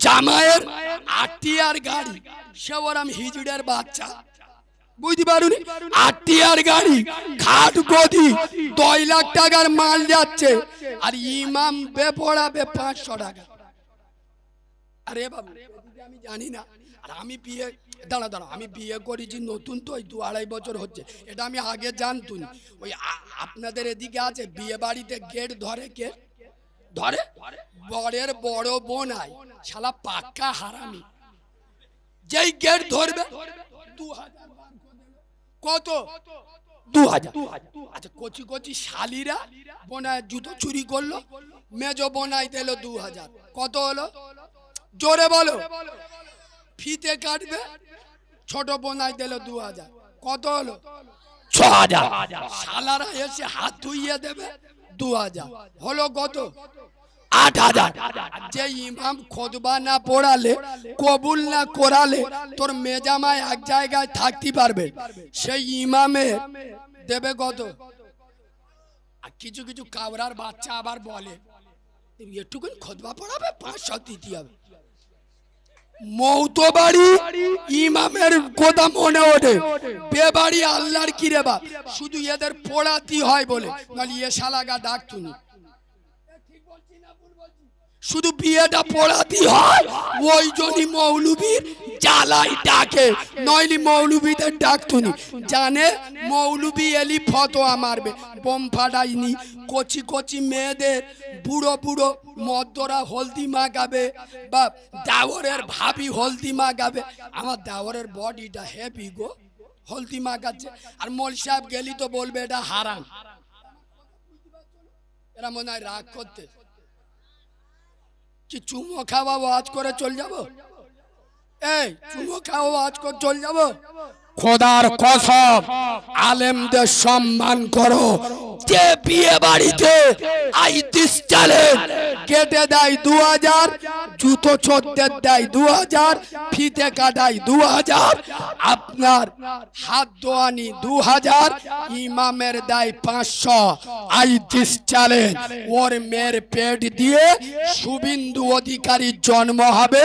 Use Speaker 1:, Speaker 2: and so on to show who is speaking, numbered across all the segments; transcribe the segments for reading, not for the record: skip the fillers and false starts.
Speaker 1: জামাইয়ের আটিয়ার গাড়ি, সে ওরম হিজড়ের বাচ্চা, বুঝতে পারুনি? আটিয়ার গাড়ি, খাট গদি, 2 লাখ টাকার মাল যাচ্ছে, আর ইমাম বেপড়াবে 500 টাকা। আরে বাবু আমি জানি না। আর আমি বিয়ে, দাঁড়া আমি বিয়ে করেছি নতুন, তো 2-2.5 বছর হচ্ছে, এটা আমি আগে জানতুন। ওই আপনাদের এদিকে আছে বিয়ে বাড়িতে গেট ধরে, কে ধরে? বরের বড় বোন আয়, শালা পাক্কা হারামি। যেই গেট ধরবে 2000, কত? 2000। আচ্ছা কচি কচি শালিরা বোনায় জুতো চুরি করলো, মেজো বোনাই দিল 2000, কত হলো? জোরে বলো। ফিতে কাটবে, ছোট বোনাই দিল 2000, কত হলো? 6000। শালারা এসে হাত ধুইয়ে দেবে 2000, হলো কত? 8000। যে ইমাম খুতবা না পড়ালে, কবুল না করালে তোর মেজামায় এক জায়গায় থাকতে পারবে, সেই ইমামে দেবে কত? আর কিছু কিছু কাবরার বাচ্চা আবার বলে একটুকুন খুতবা পড়াবে 500 দিতে হবে। মৌতো বাড়ি ইমামের কথা মনে ওঠে, বেবাড়ি আল্লাহর কি রে বাপ, শুধু এদের পড়াতি হয় বলে, নাহলে এ শালাগা ডাকতুনি। শুধু বিয়েটা পড়াতি হয়, ওই জন্যই মৌলবীর জ্বালাই ডাকে, নইলে মৌলবীদের ডাকতুনি। জানে মৌলবী এলি ফতোয়া মারবে, বোম ফাটাইনি। কচি কচি মেয়েদের বুড়ো বুড়ো মদ্যরা হলদি মাখাবে, বা দেওরের ভাবি হলদি মাখাবে। আমার দেওরের বডিটা হেভি গো, হলদি মাখাচ্ছে, আর মল সাহেব গেলি তো বলবে এটা হারাম। এরা মনে হয় রাগ করতে, কি চুমো খাওয়া আওয়াজ করে চল যাবো? এই চুমো খাওয়া আওয়াজ করে চল যাবো? খোদার কসম, আলেমদের সম্মান করো। যে বিয়ে বাড়িতে আইতিস চালে কেটে দেয় 2000, জুতো ছোটদের দেয় 2000, ফিতে কাটায় 2000, আপনার হাত দোয়ানি 2000, ইমামের দেয় 500। আইতিস চালে ওর মেয়ের পেট দিয়ে শুভেন্দু অধিকারীর জন্ম হবে,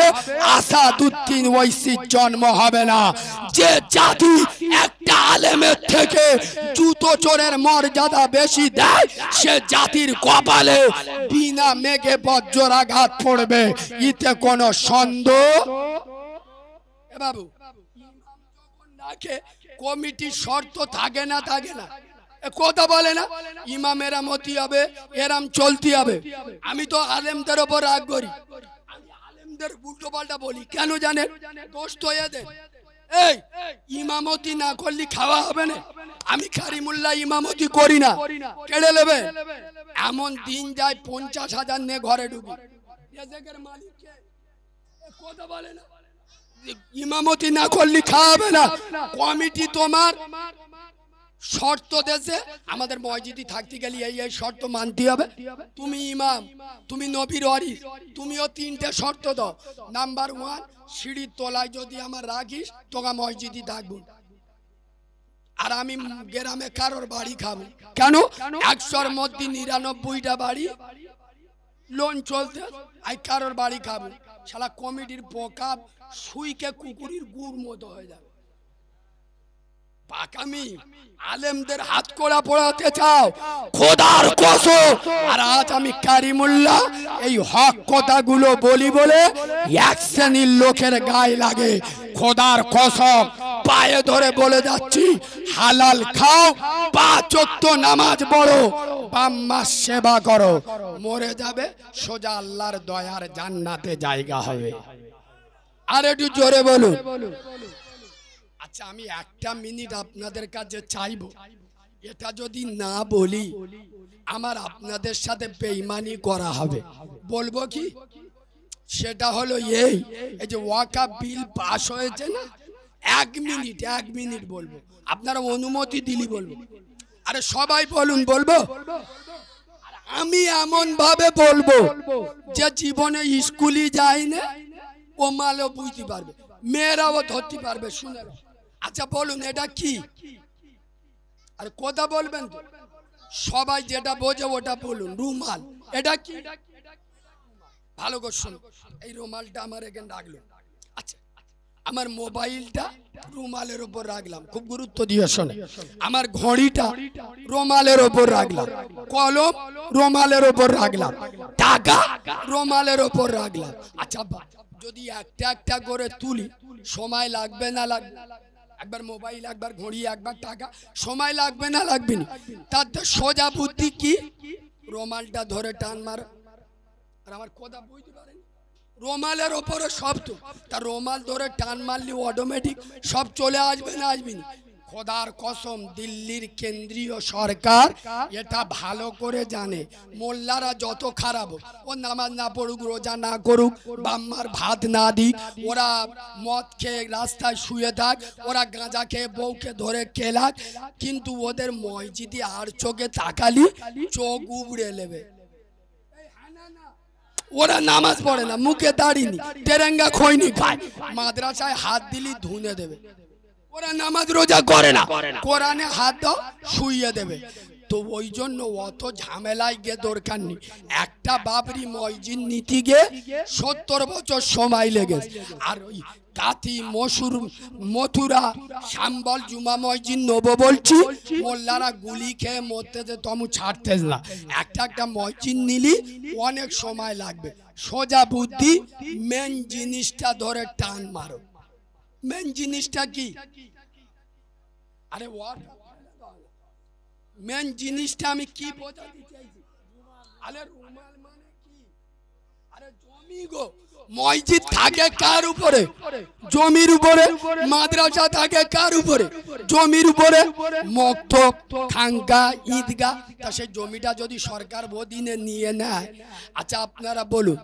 Speaker 1: আসাদুদ্দিন ওয়াইসির জন্ম হবে না। যে জাতি একটা আলেমের থেকে জুতো চোরের মর্যাদা বেশি দেয়, সে জাতির কপালে বিনা মেঘে বজ্রাঘাত পড়বে, ইতে কোনো সন্দেহ। বাবু কমিটির শর্ত থাকে না, থাকে না, কথা বলে না, ইমামেরা মতি হবে, এরাম চলতে হবে। আমি তো আলেমদের ওপর রাগ করি, আলেমদের উল্টো পাল্টা বলি, কেন জানেন? দোষ তো এদের। এই ইমামতি না করলে খাওয়া হবে না। আমি কারিমুল্লাহ ইমামতি করি না, কেড়ে নেবে। এমন দিন যায় 50,000 নিয়ে ঘরে ঢুকি, কথা বলে না, ইমামতি না করলে খাওয়াবে না। কমিটি তোমার শর্ত দেশে, আমাদের মসজিদে থাকতে গেলে এই এই শর্ত মানতে হবে। তুমি ইমাম, তুমি নবীর ওয়ারিস, তুমিও 3টে শর্ত দাও। নাম্বার 1, সিঁড়ির তলায় যদি আমার রাখিস তোকে মসজিদে থাকবো, আর আমি গ্রামে কারোর বাড়ি খাবো। কেন? 100-র মধ্যে 99টা বাড়ি লোন চলতে, আই কারোর বাড়ি খাবো। শালা কমিটির বোকা সুইকে কুকুরের গুড় মতো হয়ে যাবে। পাকামি আলেমদের হাত কড়া পড়াতে চাও, খোদার কসম। আর আজ আমি কারিমুল্লাহ এই হক কথাগুলো বলি বলে এক শ্রেণীর লোকের গায়ে লাগে। খোদার কসম পায়ে ধরে বলে যাচ্ছি, হালাল খাও, 5 ওয়াক্ত নামাজ পড়ো, বাম মাস সেবা করো, মরে যাবে সোজা আল্লাহর দয়ার জান্নাতে জায়গা হবে। আর একটু জোরে বলুন। আচ্ছা আমি 1টা মিনিট আপনাদের কাছে চাইবো, এটা যদি না বলি আমার আপনাদের সাথে বেঈমানি করা হবে। বলবো কি? সেটা হলো এই যে ওয়াকাফ বিল পাস হয়েছে না, 1 মিনিট বলবো, আপনারা অনুমতি দিলি বলবো। আরে সবাই বলুন, বলবো। আমি এমন ভাবে বলবো যে জীবনে স্কুলে যায় না ও মালও বুঝতে পারবে, মেয়েরাও ধরতে পারবে, শুনে। আচ্ছা বলুন এটা কি? আর কথা বলবেন তো, সবাই যেটা বোঝে ওটা বলুন। রুমাল, এটা কি? ভালো করে শুনুন, এই রুমালটা আমার এখানে রাখলো। আচ্ছা, আমার মোবাইলটা রুমালের উপর রাখলাম, খুব গুরুত্ব দিয়ে শোনে। আমার ঘড়িটা রুমালের উপর রাখলাম, কলম রুমালের উপর রাখলাম, টাকা রুমালের উপর রাখলাম। আচ্ছা, যদি একটা একটা করে তুলি সময় লাগবে না লাগবে? একবার মোবাইল, একবার ঘড়ি, একবার টাকা, সময় লাগবে না লাগবে না? তার তো সোজা বুদ্ধি কি, রুমালটা ধরে টান মারো। আর আমার কথা বুঝতে পারেন, রুমালের ওপরে সব তো, তার রুমাল ধরে টান মারলি অটোমেটিক সব চলে আসবে না আসবে না? খোদার কসম, দিল্লির কেন্দ্রীয় সরকার এটা ভালো করে জানে। মোল্লারা যত খারাপ হোক, ও নামাজ না পড়ুক, রোজা না করুক, বাম্মার ভাত না দিক, ওরা মদ খেয়ে রাস্তায় শুয়ে থাক, ওরা গাঁজা খেয়ে বউকে ধরে খেলাক, কিন্তু ওদের মসজিদে আর চোখে তাকালি চোখ উবড়ে নেবে। ওরা নামাজ পড়ে না, মুখে দাঁড়িয়ে তেরেঙ্গা খৈনি খায়, মাদ্রাসায় হাত দিলি ধুনে দেবে। ওরা নামাজ রোজা করে না, কোরআনে হাত দাও শুইয়ে দেবে। তো ওই জন্য অত ঝামেলায় গিয়ে দরকার নেই। একটা বাবরি মসজিদ নীতি গিয়ে 70 বছর সময় লেগেছে। আর ওই কাথি, মসুর, মথুরা, শাম্বল, জুমা মসজিদ নেব বলছি, মোল্লারা গুলি খেয়ে মরতেছে, তমু ছাড়তেছ না। একটা একটা মসজিদ নিলি অনেক সময় লাগবে। সোজা বুদ্ধি, মেন জিনিসটা ধরে টান মারো। মেন জিনিসটা কি? আরে মেন জিনিসটা আমি কি বোঝাতে চাইছি? আরে রুমাল মানে কি? আরে জমি গো, মসজিদ থাকে কার উপরে? জমির উপরে। মাদ্রাসা থাকে কার উপরে? জমির উপরে। মক্তব, খানকা, ঈদগাহ, তা সেই জমিটা যদি সরকার বদিনে নিয়ে নেয়, আচ্ছা আপনারা বলুন,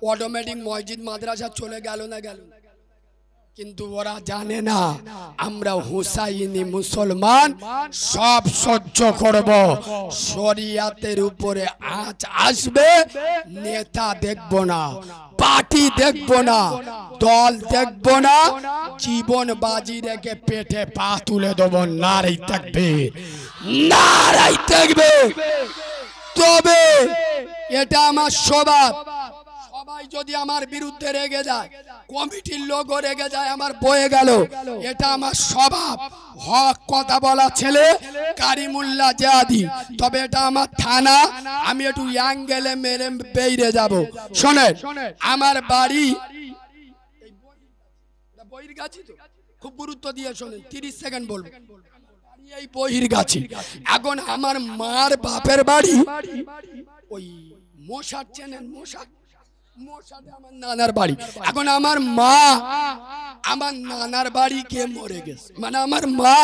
Speaker 1: অটোমেটিক মসজিদ মাদ্রাসা চলে গেল না গেল? কিন্তু ওরা জানে না আমরা হুসাইনি মুসলমান, সব সহ্য করব। শরিয়াতের উপরে আঁচ আসবে, নেতা দেখব না, পার্টি দেখব না, দল দেখব না, জীবন বাজি রেখে পেটে পা তুলে দেব। নারাই তাকবীর, নারাই তাকবীর। তবে এটা আমার স্বভাব। সবাই যদি আমার বিরুদ্ধে রেগে যায়, কমিটির লোকও রেগে যায়, আমার বয়ে গেল, এটা আমার স্বভাব। হক কথা বলা ছেলে কারিমুল্লাহ জাদি। তবে এটা আমার থানা, আমি একটু অ্যাঙ্গেলে মেরে বেরিয়ে যাব। শোনেন, আমার বাড়ি বহির গাছি, তো খুব গুরুত্ব দিয়ে শোনেন, 30 সেকেন্ড বলবো। এই বহির গাছি। এখন আমার মার বাপের বাড়ি ওই মশার, চেনেন মশা? আমার নানার বাড়ি। এখন আমার মা আমার নানার বাড়ি গিয়ে মরে গেছে, মানে আমার মা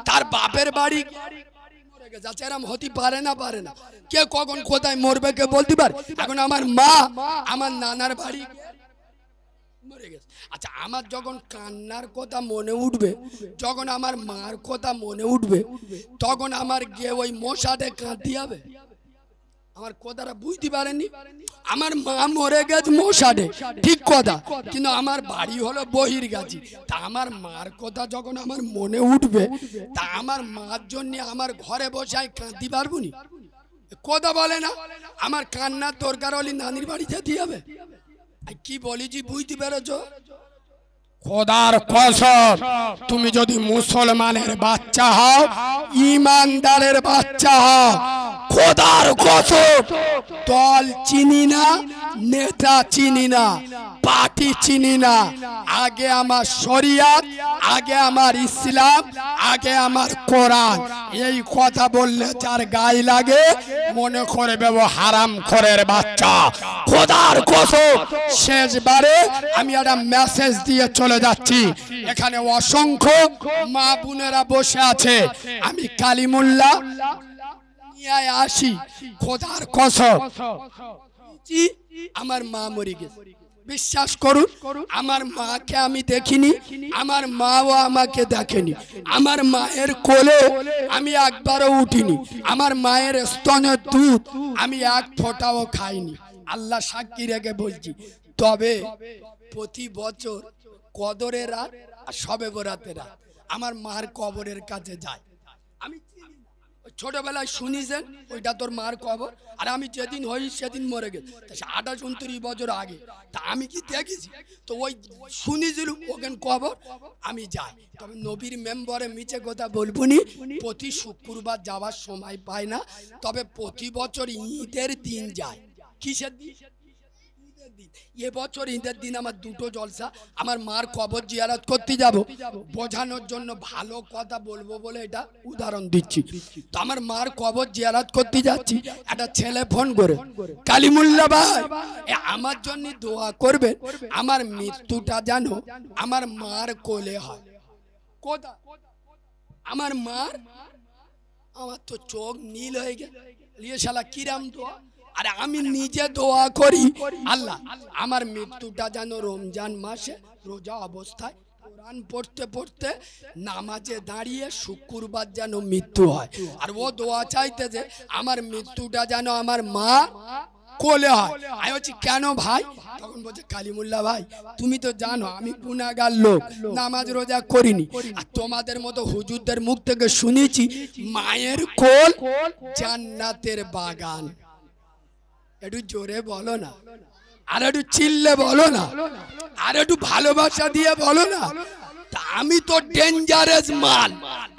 Speaker 1: তার বাপের বাড়ি মরে গেছে। আচ্ছা, এরম হতে পারে না? পারে না। কে কখন কোথায় মরবে কে বলতে পারে? এখন আমার মা আমার নানার বাড়ি মরে গেছে। আচ্ছা, আমার যখন কান্নার কথা মনে উঠবে, যখন আমার মার কথা মনে উঠবে, তখন আমার গিয়ে ওই মশাতে কাঁদতে হবে? আমার কথাটা বুঝতে পারেননি? আমার মা মরে গেছে মশাডে, ঠিক কথা, কিন্তু আমার বাড়ি হলো বহির গাছি। তা আমার মার কথা যখন আমার মনে উঠবে, তা আমার মার জন্য আমার ঘরে বসে কাঁদতে পারবো নি? কথা বলে না? আমার কান্নার দরকার হলে নানির বাড়ি যেতে হবে। কি বলিছি বুঝতে পেরেছো? খোদার কসম, তুমি যদি মুসলমানের বাচ্চা হও, ইমানদারের বাচ্চা হও, খোদার কসম, দল চিনি না, নেতা চিনি না, পার্টি চিনি না, আগে আমার শরিয়াত, আগে আমার ইসলাম, আগে আমার কোরআন। এই কথা বললে যার গায়ে লাগে মনে করে বেব হারাম খোরের বাচ্চা। খোদার কসম, শেষবারে আমি একটা মেসেজ দিয়ে চলে যাচ্ছি। এখানে অসংখ্য মা বোনেরা বসে আছে, আমি কালিমুল্লাহ আসি। খোদার কসম, আমার মা মরে গেছে, বিশ্বাস করুন। আমার মাকে আমি দেখিনি, আমার মাও আমাকে দেখেনি। আমার মায়ের কোলে আমি একবারও উঠিনি, আমার মায়ের স্তনের দুধ আমি এক ফোঁটাও খাইনি। আল্লাহ সাক্ষী রেখে বলছি। তবে প্রতি বছর কদরের রাত আর শবে বরাতের রাত আমার মার কবরের কাছে যায়। আমি ছোটবেলায় শুনিছেন ওইটা তোর মার কবর, আর আমি যেদিন হই সেদিন মরে গেছে 28-29 বছর আগে। তা আমি কি দেখেছি? তো ওই শুনিছিল ওখানে কবর, আমি যাই। তবে নবীর মেম্বরে মিছে কথা বলবো নি, প্রতি শুক্রবার যাওয়ার সময় পায় না, তবে প্রতি বছর ঈদের দিন যায়। কিসের দিন? এবছর ঈদের দিন আমার দুটো জলসা, আমার মার কবর জিয়ারত করতে যাব, বোঝানোর জন্য ভালো কথা বলবো বলে এটা উদাহরণ দিচ্ছি। তো আমার মার কবর জিয়ারত করতে যাচ্ছি, একটা ছেলে ফোন করে, কালিমুল্লাহ ভাই আমার জন্য দোয়া করবেন, আমার মৃত্যুটা জানো আমার মার কোলে হয়। কোথা? আমার মার। আমার তো চোখ নীল হয়ে গেল, শালা কিরাম দোয়া। আর আমি নিজে দোয়া করি, আল্লাহ আমার মৃত্যুটা যেন রমজান মাসে রোজা অবস্থায় কোরআন পড়তে পড়তে নামাজে দাঁড়িয়ে শুক্রবার যেন মৃত্যু হয়। আর ও দোয়া চাইতে যে আমার মৃত্যুটা যেন আমার মা কোলে হয়। আমি বলছি কেন ভাই? তখন বলছে কালিমুল্লাহ ভাই তুমি তো জানো আমি গুনাহগার লোক, নামাজ রোজা করিনি, আর তোমাদের মতো হুজুরদের মুখ থেকে শুনেছি মায়ের কোল জান্নাতের বাগান। একটু জোরে বলো না, আর একটু চিল্লে বলো না, আর একটু ভালোবাসা দিয়ে বলো না। তা আমি তো ডেঞ্জারাস মাল।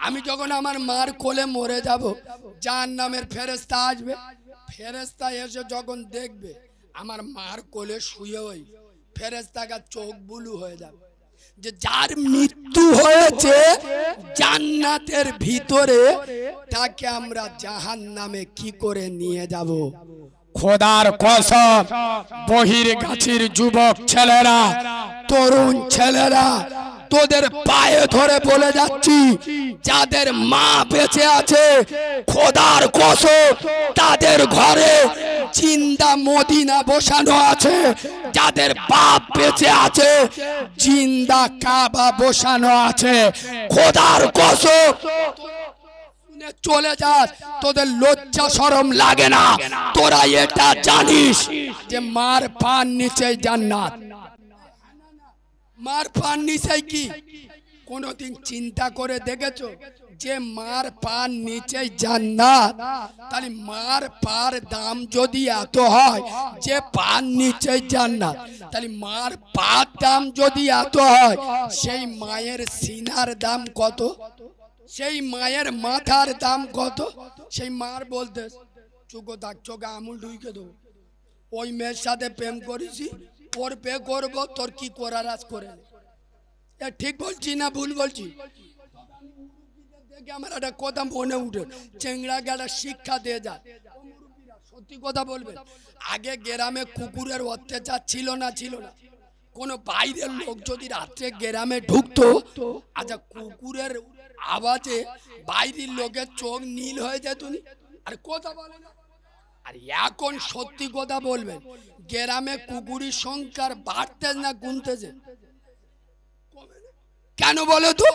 Speaker 1: আমি যখন আমার মার কোলে মরে যাব, জাহান্নামের ফেরেশতা আসবে, ফেরেশতা এসে যখন দেখবে আমার মার কোলে শুয়ে, ওই ফেরেশতার চোখ বুলু হয়ে যাবে যে যার মৃত্যু হয়েছে জান্নাতের ভিতরে, তাকে আমরা জাহান্নামে কি করে নিয়ে যাব? খোদার কসম, বহির গাছির যুবক ছেলেরা, তরুণ ছেলেরা, তোদের পায়ে ধরে বলে যাচ্ছি, যাদের মা বেঁচে আছে খোদার কসম তাদের ঘরে জিন্দা মদিনা বসানো আছে, যাদের বাপ বেঁচে আছে জিন্দা কাবা বসানো আছে। খোদার কসম চলে যাস, তোদের লজ্জা শরম লাগে না? তোরা এটা জানিস যে মার পান নিচে জান্নাত। মার পান নিচে কি কোনদিন চিন্তা করে দেখেছো যে মার পান নিচে জান্নাত? তাহলে মার পার দাম যদি এত হয় যে পান নিচে জান্নাত, তাহলে মার পার দাম যদি এত হয় সেই মায়ের সিনার দাম কত? সেই মায়ের মাথার দাম কত? সেই মার বলতে চুকো থাক, চোখে আমুল ঢুকে দেবো, ওই মেয়ের সাথে প্রেম করেছি, ওর পে করবো, তোর কি করার আজ করে। ঠিক বলছি না ভুল বলছি? দেখে আমার একটা কথা মনে উঠে, চেংড়া গেলা শিক্ষা দিয়ে যায়, সত্যি কথা বলবেন। আগে গ্রামে কুকুরের অত্যাচার ছিল না? ছিল না? কোন বাইরের লোক যদি রাত্রে গ্রামে ঢুকতো, আচ্ছা কুকুরের আওয়াজে বাইরের লোকের চোখ নীল হয়ে যেত, আর কথা বলে না। আর এখন সত্যি কথা বলবেন, গ্রামে কুকুরের সংখ্যা বাড়তেছে না কমতেছে? কেন বলো তো?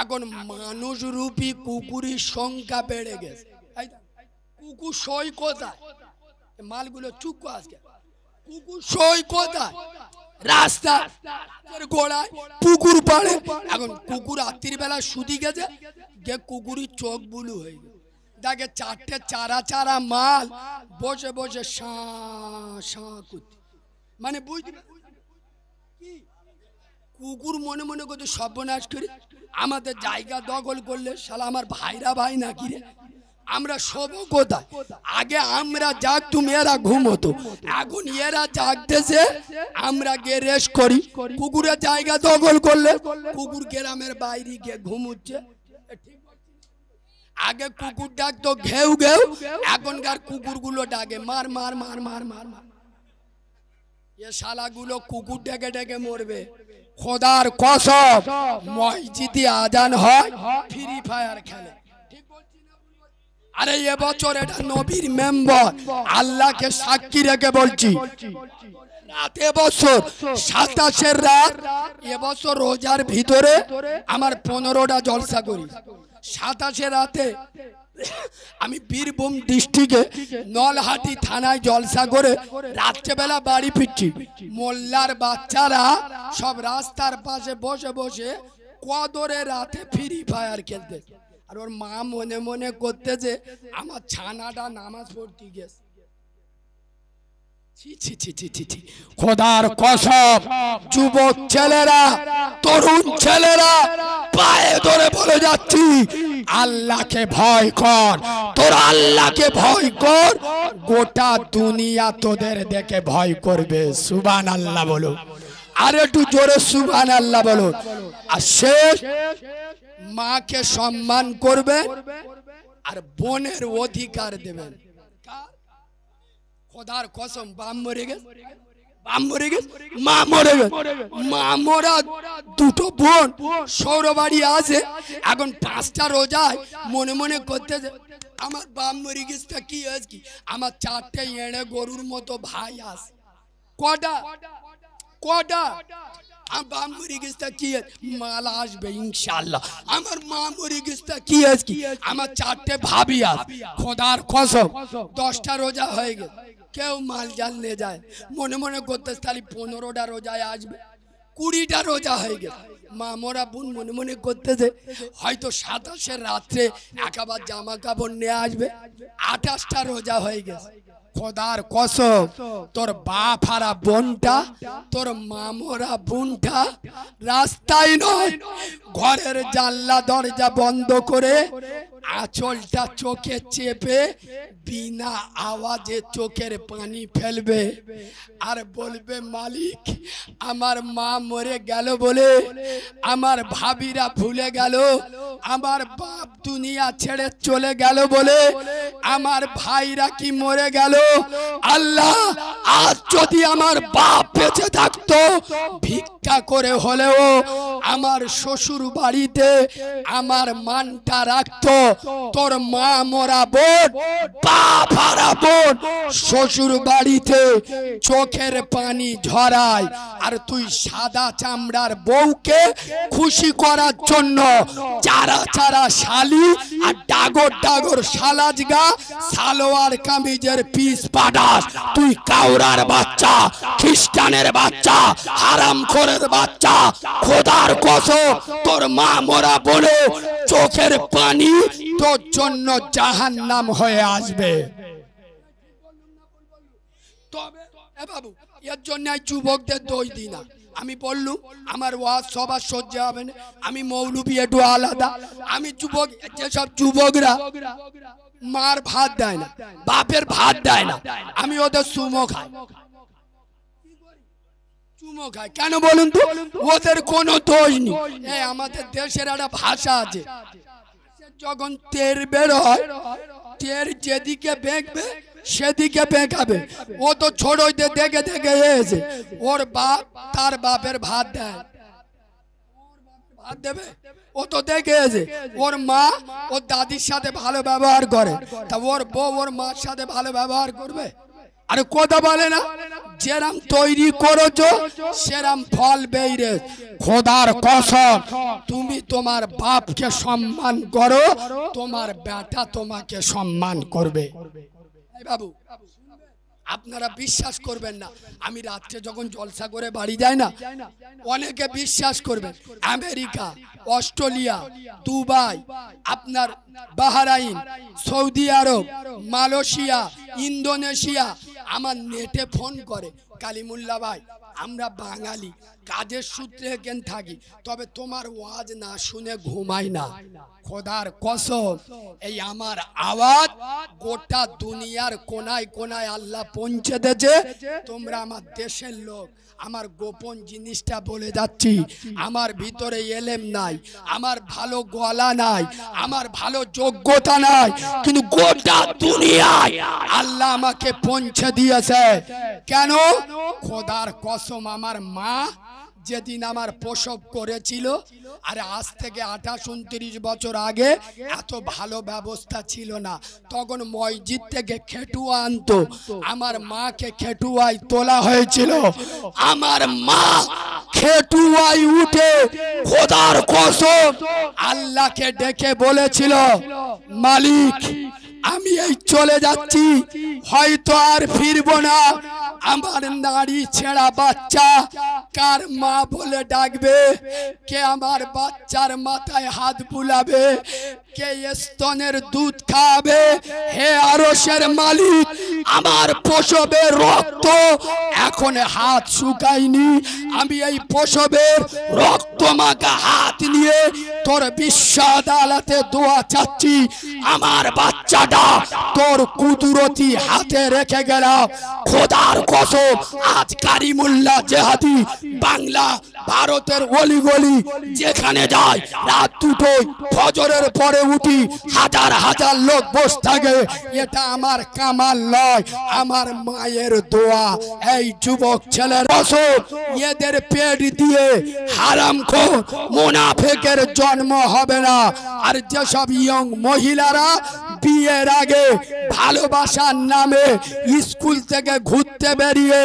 Speaker 1: এখন মানুষ রূপী কুকুরের সংখ্যা বেড়ে গেছে। কুকুর সই কোথায়? মালগুলো চুপ আজকে, কুকুর সই কোথায়? রাস্তা গোড়ায়, পুকুর পাড়ে। এখন কুকুর রাত্রির বেলা শুধু গেছে, যে কুকুরের চোখ বুলু হয়ে গেছে, দেখে চারটে চারা চারা মাল বসে বসে করতে, মানে বুঝতে কুকুর মনে মনে করতে সর্বনাশ করে আমাদের জায়গা দখল করলে, শালা আমার ভাইরা ভাই নাকি রে, আমরা শোবো কোথায়? আগে আমরা জাগতুম, এরা ঘুমোতো, এখন এরা জাগতেছে, আমরা গিয়ে রেস্ট করি। কুকুরের জায়গা দখল করলে কুকুর গ্রামের বাইরে গিয়ে ঘুমোচ্ছে। আগে কুকুর ডাকতো ঘেউ ঘেউ, এখনকার কুকুরগুলো ডাকে মার মার মার মার মার মার। এ শালাগুলো কুকুর ডেকে ডেকে মরবে। খোদার কসম, মসজিদে আজান হয়, ফ্রি ফায়ার খেলে। আরে এবছর এটা নবীর মেম্বার, আল্লাহকে সাক্ষী রেখে বলছি, এবছর 27 রাত, এবছর রোজার ভিতরে আমার 15টা জলসা করি। 27 রাতে আমি বীরভূম ডিস্ট্রিক্টে নলহাটি থানায় জলসা করে রাত্রেবেলা বাড়ি ফিরছি। মোল্লার বাচ্চারা সব রাস্তার পাশে বসে বসে কদরে রাতে ফ্রি ফায়ার খেলতে। আর ওর মা মনে মনে করতেছে আমার ছানাটা নামাজ পড়তে গেছে। খোদার কসম, যুবক ছেলেরা, তরুণ ছেলেরা পায়ে ধরে বলে যাচ্ছি, আল্লাহকে ভয় কর, তোর আল্লাহকে ভয় কর, গোটা দুনিয়া তোদের দেখে ভয় করবে। সুবহানাল্লাহ বলো, আর একটু জোরে সুবহানাল্লাহ বলো। আর শেষ, মাকে সম্মান করবে আর বোনের অধিকার দেবেন। খোদার কসম, বাপ মরে গেছে, বাপ মরে গেছে, মা মরে গেছে, মা মরা দুটো বোন সৌরবাড়ি আছে, এখন 5টা রোজায় মনে মনে করতেছে আমার বাপ মরে গেছে, কি হয়েছে কি, আমার 4টে এড়ে গরুর মতো ভাই আছে। কটা কটা আমার বাপ মরে গেছে কি, মালা আসবে ইনশাআল্লাহ। আমার মা মরে গেছে কি হয়েছে কি, আমার 4টে ভাবি আছে। খোদার কসম, 10টা রোজা হয়ে গেছে, কেউ মাল জাল নিয়ে যায়, মনে মনে করতে তাহলে 15টা রোজায় আসবে, 20টা রোজা হয়ে গেছে। মামরা বোন মনে মনে করতেছে হয়তো 27-এর রাত্রে একাবার জামা কাপড় নিয়ে আসবে, 28টা রোজা হয়ে গেছে। খোদার কসম, তোর বাপ হারা বোনটা, তোর মামরা বোনটা রাস্তায় নয়, ঘরের জানলা দরজা বন্ধ করে আঁচলটা চোখে চেপে বিনা আওয়াজে চোখের পানি ফেলবে আর বলবে, মালিক আমার মা মরে গেল বলে আমার ভাবিরা ভুলে গেল, আমার বাপ দুনিয়া ছেড়ে চলে গেল বলে আমার ভাইরা কি মরে গেল। আল্লাহ, আজ যদি আমার বাপ বেঁচে থাকতো, ভিক্ষা করে হলেও আমার শ্বশুর বাড়িতে আমার মানটা রাখতো। তোর মা মরা বোন, বাপ হারা বোন শ্বশুর বাড়িতে চোখের পানি ঝরায়, আর তুই সাদা চামড়ার বউকে খুশি করার জন্য চারা চারা শালি আর ডাগর ডাগর সালাজগা সালোয়ার কামিজের পিস পাঠাস। তুই কাউরার বাচ্চা, খ্রিস্টানের বাচ্চা, হারামখোরের বাচ্চা। খোদার কসম, তোর মা মরা বলে চোখের পানি তোর জন্য জাহান্নাম হয়ে আসবে। তবে এ বাবু, এর জন্য যুবকদের দোষ দিই না। আমি বললুম আমার ওয়াজ সবার সহ্য হবে না, আমি মৌলবি একটু আলাদা। আমি যুবক, যেসব যুবকরা মার ভাত দেয় না, বাপের ভাত দেয় না, আমি ওদের সুমো খাই, চুমো খাই। কেন বলুন তো? ওদের কোনো দোষ নেই। এই আমাদের দেশের একটা ভাষা আছে, যখন তের বের হয়, তের যেদিকে বেঁকবে সেদিকে বেঁকাবে। ও তো ছোটদের দেখে দেখে এসে ওর বাপ তার বাপের ভাত দেয়, ভাত দেবে, ও তো দেখে এসে ওর মা ওর দাদির সাথে ভালো ব্যবহার করে, তা ওর বউ ওর মার সাথে ভালো ব্যবহার করবে? আরে কথা বলে না, যেরাম তৈরি করেছো সেরাম ফল বেইরে। খোদার কসম, তুমি তোমার বাপকে সম্মান করো, তোমার বেটা তোমাকে সম্মান করবে। বাবু, আপনারা বিশ্বাস করবেন না, আমি রাত্রে যখন জলসা করে বাড়ি যাই না, অনেকে বিশ্বাস করবেন, আমেরিকা, অস্ট্রেলিয়া, দুবাই, আপনার বাহরাইন, সৌদি আরব, মালয়েশিয়া, ইন্দোনেশিয়া আমার নেটে ফোন করে, কালিমুল্লাহ ভাই আমরা বাঙালি, কাজের সূত্রে এখানে থাকি, তবে তোমার ওয়াজ না শুনে ঘুমাই না। খোদার কসম, এই আমার আওয়াজ গোটা দুনিয়ার কোনায় কোনায় আল্লাহ পৌঁছে দেছে। তোমরা আমার দেশের লোক, আমার গোপন জিনিসটা বলে যাচ্ছি, আমার ভিতরে এলেম নাই, আমার ভালো গলা নাই, আমার ভালো যোগ্যতা নাই, কিন্তু গোটা দুনিয়ায় আল্লাহ আমাকে পৌঁছে দিয়েছে। কেন? খোদার কসম, আমার মা যেদিন আমার প্রসব করেছিল, আর আজ থেকে 28-29 বছর আগে এত ভালো ব্যবস্থা ছিল না। তখন মসজিদ থেকে খেটুয়া আনতো, আমার মাকে খেটুয়ায় তোলা হয়েছিল। আমার মা খেটুয়ায় উঠে খোদার কসম আল্লাহকে ডেকে বলেছিল, মালিক আমি এই চলে যাচ্ছি, হয়তো আর ফিরবো না, আমার নারী ছেঁড়া বাচ্চা কার মা বলে ডাকবে, কে আমার বাচ্চার মাথায় হাত বুলাবে, কে স্তনের দুধ খাবে। হে আরশের মালিক, আমার প্রসবের রক্ত এখন হাত শুকায়নি, আমি এই প্রসবের রক্ত মাখা হাত নিয়ে তোর বিশ্ব আদালতে দোয়া চাচ্ছি, আমার বাচ্চাটা তোর কুদরতি হাতে রেখে গেলাম। খোদার কসম, আজ কারিমুল্লাহ জেহাদি বাংলা ভারতের অলিগলি যেখানে যায়, রাত দুটোই ফজরের পরে উঠি, হাজার হাজার লোক বসে থাকে। এটা আমার কামাল নয়, আমার মায়ের দোয়া। এই যুবক ছেলের কসম, এদের পেট দিয়ে হারামখোর মুনাফিকের জন্ম হবে না। আর যেসব ইয়ং মহিলারা বিয়ের আগে ভালোবাসার নামে স্কুল থেকে ঘুরতে বেরিয়ে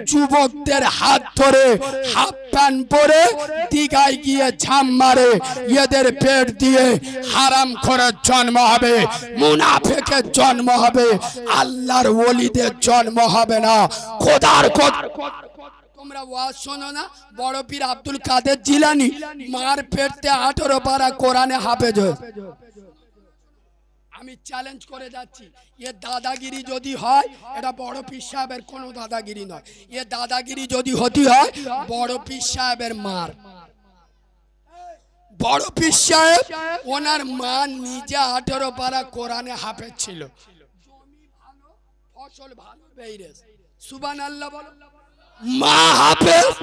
Speaker 1: যুবকদের হাত ধরে হাফ প্যান্ট পরে দীঘায় গিয়ে ঝাম মারে, এদের পেট দিয়ে হারামখোরের জন্ম হবে, মুনাফিকের জন্ম হবে, আল্লাহর ওলিদের জন্ম হবে না। খোদার তোমরা ওয়াজ শোনো না, বড় পীর আব্দুল কাদের জিলানী মার পেটতে 18 পারা কোরআনে হাফেজ হয়েছে। আমি চ্যালেঞ্জ করে যাচ্ছি, এ দাদাগিরি যদি হয়, এটা বড় পীর সাহেবের কোনো দাদাগিরি নয়। এ দাদাগিরি যদি হতে হয়, বড় পীর সাহেবের মার। বড় পীর সাহেব ওনার মা নিজে 18 পারা কোরআনে হাফেজ ছিল। জমি ভালো, ফসল ভালো বেরিয়েছে, সুবহানাল্লাহ বলো। মা হাফেজ,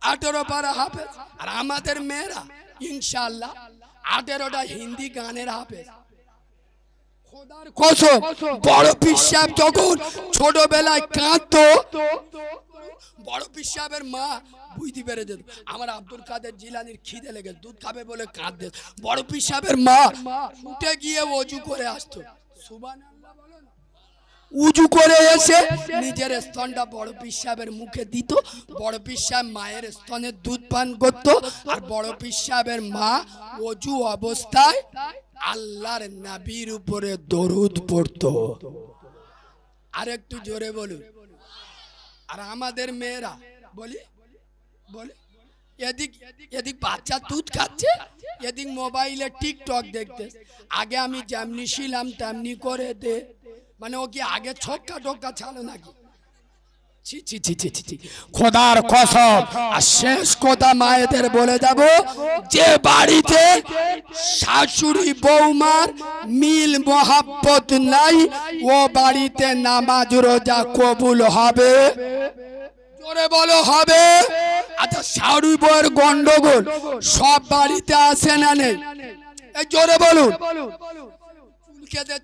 Speaker 1: 18 পারা হাফেজ। আর আমাদের মেয়েরা ইনশাআল্লাহ 18টা হিন্দি গানের হাফেজ। খোদার কসম, বড় পীর সাহেব যখন ছোটবেলায় কাঁদতো, বড় পীর সাহেবের মা বুঝতে পেরে যেত আমার আব্দুল কাদের জিলানির খিদে লেগে দুধ খাবে বলে কাঁদতে। বড় পীর সাহেবের মা উঠে গিয়ে ওযু করে আসতো, সুবহানাল্লাহ বলো না। উজু করে এসে নিজের স্তনটা বড় পীর সাহেবের মুখে দিত, বড় পীর সাহেব মায়ের স্তনের দুধ পান করত, আর বড় পীর সাহেবের মা ওযু অবস্থায় আল্লাহর নবীর উপরে দরুদ পড়তো। আর একটু জোরে বলুন। আর আমাদের মেয়েরা বলি বলি এদিক এদিক বাচ্চা দুধ খাচ্ছে, এদিক মোবাইলে টিকটক দেখতে। আগে আমি যেমনি ছিলাম তেমনি করে দে, মানে ও কি আগে ছক্কা টক্কা ছাড়ো নাকি? ছি ছি ছি ছি ছি, খোদার কসম। আর শেষ কথা মায়েদের বলে যাব, যে বাড়িতে শাশুড়ি বৌমার মিল মোহাব্বত নাই, ও বাড়িতে নামাজ রোজা কবুল হবে? জোরে বলো হবে? আচ্ছা, শাশুড়ি বউয়ের গন্ডগোল সব বাড়িতে আসে না নেই? এই জোরে বলুন।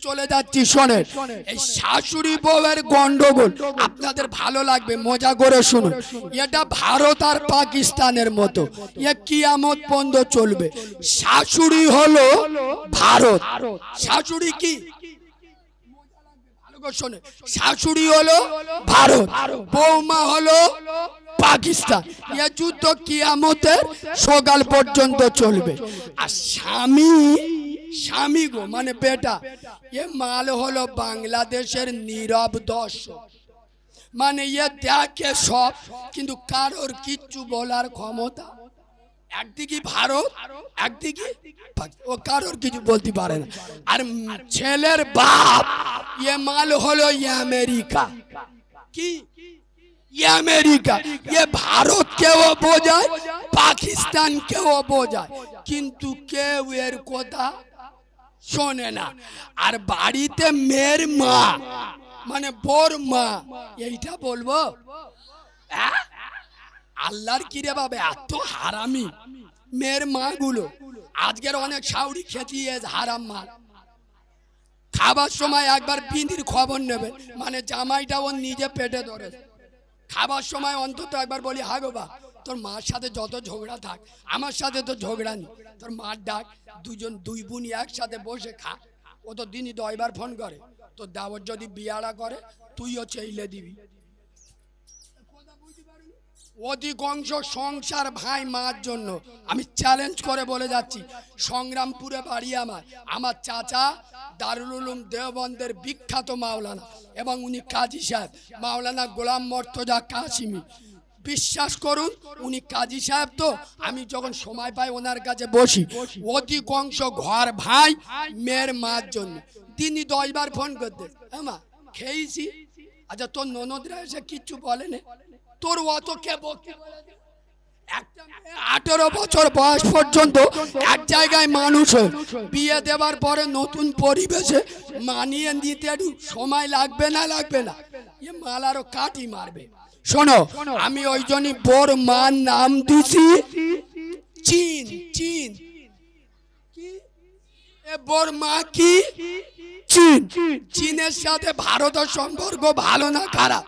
Speaker 1: চলে যাচ্ছি, শোনেন। এই শাশুড়ি বউয়ের গন্ডগোল আপনাদের ভালো লাগবে, মজা করে শুনুন। এটা ভারত আর পাকিস্তানের মতো, এ কিয়ামত পর্যন্ত চলবে। শাশুড়ি হলো ভারত, শাশুড়ি কি শোনে, শাশুড়ি হলো ভারত, বৌমা হলো পাকিস্তান। এ যুদ্ধ কিয়ামতের সকাল পর্যন্ত চলবে। আর স্বামী গো মানে বেটা, এ মাল হলো বাংলাদেশের নীরব দর্শক। মানে এ দেখে সব, কিন্তু কারোর কিচ্ছু বলার ক্ষমতা। একদিকে ভারত, একদিকে ও কারোর কিছু বলতে পারে না। আর ছেলের বাপ এ মাল হলো আমেরিকা। কি আমেরিকা? এ ভারত কেও বোঝায়, পাকিস্তান কেও বোঝায়, কিন্তু কেউ এর কথা শোনে না। আর বাড়িতে মেয়ের মা মানে বোর মা, এইটা বলবো? আল্লাহর কিরে বাবা, এত হারামি মেয়ের মা গুলো। আজকের অনেক শাউরি খেতিয়ে হারাম মা। খাবার সময় একবার বিন্দির খবর নেবে, মানে জামাইটা ও নিজে পেটে ধরে। খাবার সময় অন্তত একবার বলি, হা গো বা, তোর মার সাথে যত ঝগড়া থাক, আমার সাথে তো ঝগড়া নেই, তোর মার ডাক, দুই বোনই একসাথে বসে খা। ও তো দিনই 10 বার ফোন করে। তোর দাওয়াত যদি বিয়াড়া করে, তুইও চেইলে দিবি। অধিকাংশ সংসার ভাই মার জন্য। আমি চ্যালেঞ্জ করে বলে যাচ্ছি, সংগ্রামপুরে বাড়ি আমার চাচা দারুল উলুম দেওবন্দের বিখ্যাত মাওলানা, এবং উনি কাজী সাহেব মাওলানা গোলাম মর্তজা কাসিমি। বিশ্বাস করুন উনি কাজী সাহেব তো, আমি যখন সময় পাই ওনার কাছে বসি, অধিকাংশ ঘর ভাই মেয়ের মার জন্য তিনি 10 বার ফোন করতে, মা খেয়েছি, আচ্ছা তোর ননদরা এসে কিচ্ছু বলেনি, তোর অত কে বকে? 18 বছর বয়স পর্যন্ত এক জায়গায় মানুষ বিয়ে দেওয়ার পরে নতুন পরিবেশে মানিয়ে নিতে একটু সময় লাগবে না? লাগবে না? এ মাল আরো কাটি মারবে। শোনো, আমি ওই জন্যই বোর মার নাম দিছি চীন। চীন কি? এ বোর মা কি? চীন। চীনের সাথে ভারতের সম্পর্ক ভালো না খারাপ?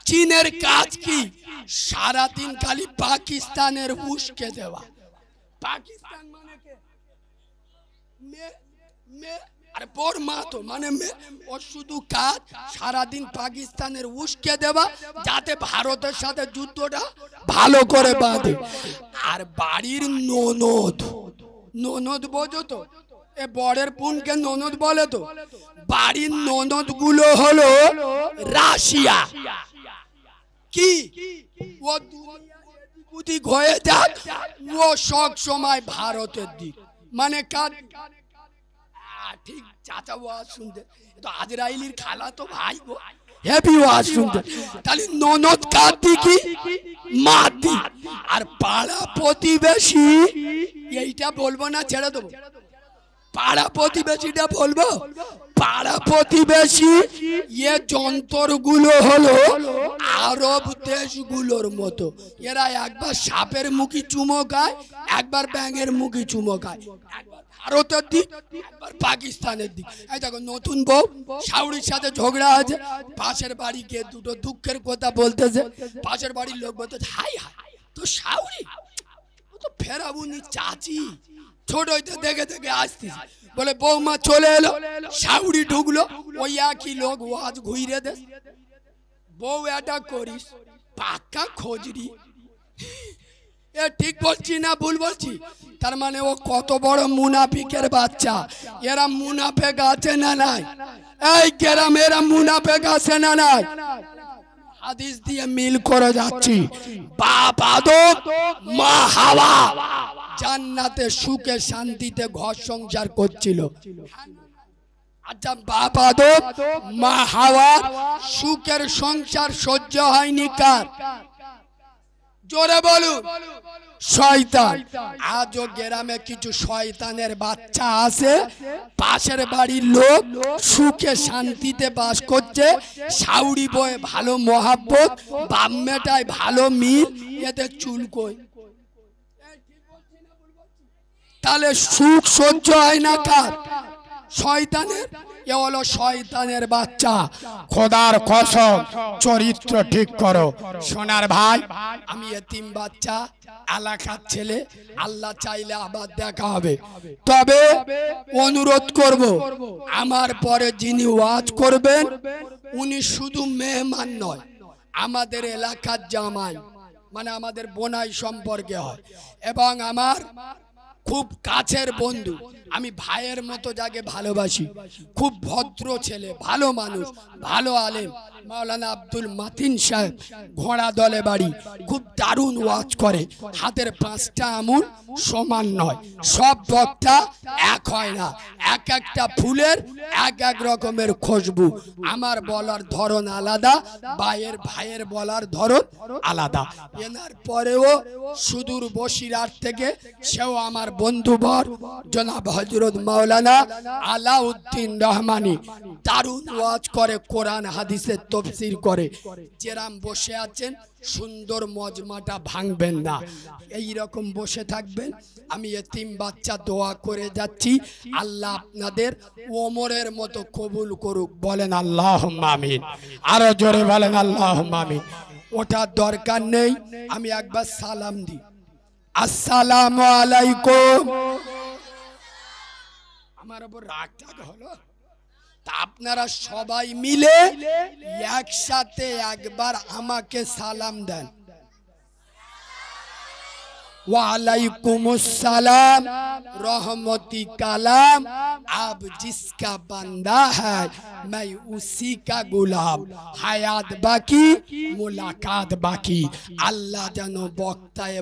Speaker 1: চীনের কাজ কি? সারাদিন খালি পাকিস্তানের উস্কে দেওয়া। পাকিস্তান মানে কে? আরে বোর মা তো মানে ও শুধু কাজ সারাদিন পাকিস্তানের উস্কে দেওয়া, যাতে ভারতের সাথে যুদ্ধটা ভালো করে বাঁধে। আর বাড়ির ননদ, ননদ বোঝো তো, এ বরের বোনকে ননদ বলে তো। বাড়ির ননদ গুলো হলো রাশিয়া। কি ও দুদিক হয়ে যাক, ও সব সময় ভারতের দিক, মানে কার? ঠিক চাচা ওয়াজ শুনতে, তো আজরাইলির খালা তো ভাই গো, হেভি ওয়াজ শুনতে। তাহলে ননদ কার দিকে? মা দিক। আর পাড়া প্রতিবেশী, এইটা বলবো না, ছেড়ে দেবো। পাড়া প্রতিবেশীটা বলবো। পাড়া প্রতিবেশী এ যন্ত্রগুলো হলো আরব দেশগুলোর মতো, এরা একবার সাপের মুখী চুমো খায়, একবার ব্যাঙের মুখী চুমো খায়, একবার ভারতের দিক, একবার পাকিস্তানের দিক। এই দেখো নতুন বউ শাশুড়ির সাথে ঝগড়া আছে, পাশের বাড়ি গিয়ে দুটো দুঃখের কথা বলতেছে, পাশের বাড়ির লোক বলতেছে হাই হাই তো শাশুড়ি তো ফেরাবুনি চাচি, ছোট হইতে দেখে দেখে আসতেছি, বলে বৌমা চলে এলো, শাশুড়ি ঢুকলো, ওই একই লোক ওয়াজ ঘুরে দে, বউ এটা করিস পাক্কা খোঁজরি। এ ঠিক বলছি না ভুল বলছি? তার মানে ও কত বড় মুনাফিকের বাচ্চা। এরা মুনাফেক আছে না নাই? এই গ্রামে এরা মুনাফেক আছে না নাই? হাদিস দিয়ে মিল করে যাচ্ছি। বাপ আদম মা হাওয়া জান্নাতে সুখে শান্তিতে ঘর সংসার করছিল। আচ্ছা বাপ আদম মা হাওয়া সুখের সংসার সহ্য হয়নি কার? জোরে বলুন। শয়তান। আজও গ্রামে কিছু শয়তানের বাচ্চা আছে, পাশের বাড়ির লোক সুখে শান্তিতে বাস করছে, শাউরি বয়ে ভালো মহাব্বত, বাপ মেটায় ভালো মিল, এদের চুল কই? তাহলে সুখ সহ্য হয় না কার? শয়তানের। এ হলো শয়তানের বাচ্চা। খোদার কসম চরিত্র ঠিক করো। সোনার ভাই, আমি এতিম বাচ্চা, এলাকার ছেলে, আল্লাহ চাইলে আবার দেখা হবে। তবে অনুরোধ করব, আমার পরে যিনি ওয়াজ করবেন উনি শুধু মেহমান নয়, আমাদের এলাকার জামাই, মানে আমাদের বোনাই সম্পর্কে হয়, এবং আমার খুব কাছের বন্ধু। আমি ভাইয়ের মতো যাকে ভালোবাসি, খুব ভদ্র ছেলে, ভালো মানুষ, ভালো আলেম, মাওলানা আব্দুল মাতিন সাহেব, ঘোড়া দলে বাড়ি, খুব দারুণ ওয়াজ করে, হাতের 5টা আঙুল সমান নয়, সব বক্তা এক হয় না, এক একটা ফুলের এক এক রকমের খুশবু। আমার বলার ধরন আলাদা, ভাইয়ের বলার ধরন আলাদা। এনার পরেও সুদূর বসিরহাট থেকে সেও আমার বন্ধুবর জনাব হযরত মাওলানা আলাউদ্দিন রহমানী, দারুণ ওয়াজ করে, কোরআন হাদিসের তাফসীর করে। যেরাম বসে আছেন সুন্দর মজমাটা ভাঙবেন না, এই রকম বসে থাকবেন। আমি এতিম বাচ্চা দোয়া করে যাচ্ছি, আল্লাহ আপনাদের ওমরের মতো কবুল করুক। বলেন আল্লাহুম্মা আমিন। আরো জোরে বলেন আল্লাহুম্মা আমিন। ওটার দরকার নেই, আমি একবার সালাম দিই, আসসালামু আলাইকুম। আমার উপর রাগ টাগ হলো? তা আপনারা সবাই মিলে একসাথে একবার আমাকে সালাম দেন। वालेकुमुस्सलाम रहमती कलाम। अब जिसका बंदा है मैं उसी का गुलाम। हयात बाकी मुलाकात बाकी। अल्लाह जानो बक्ताए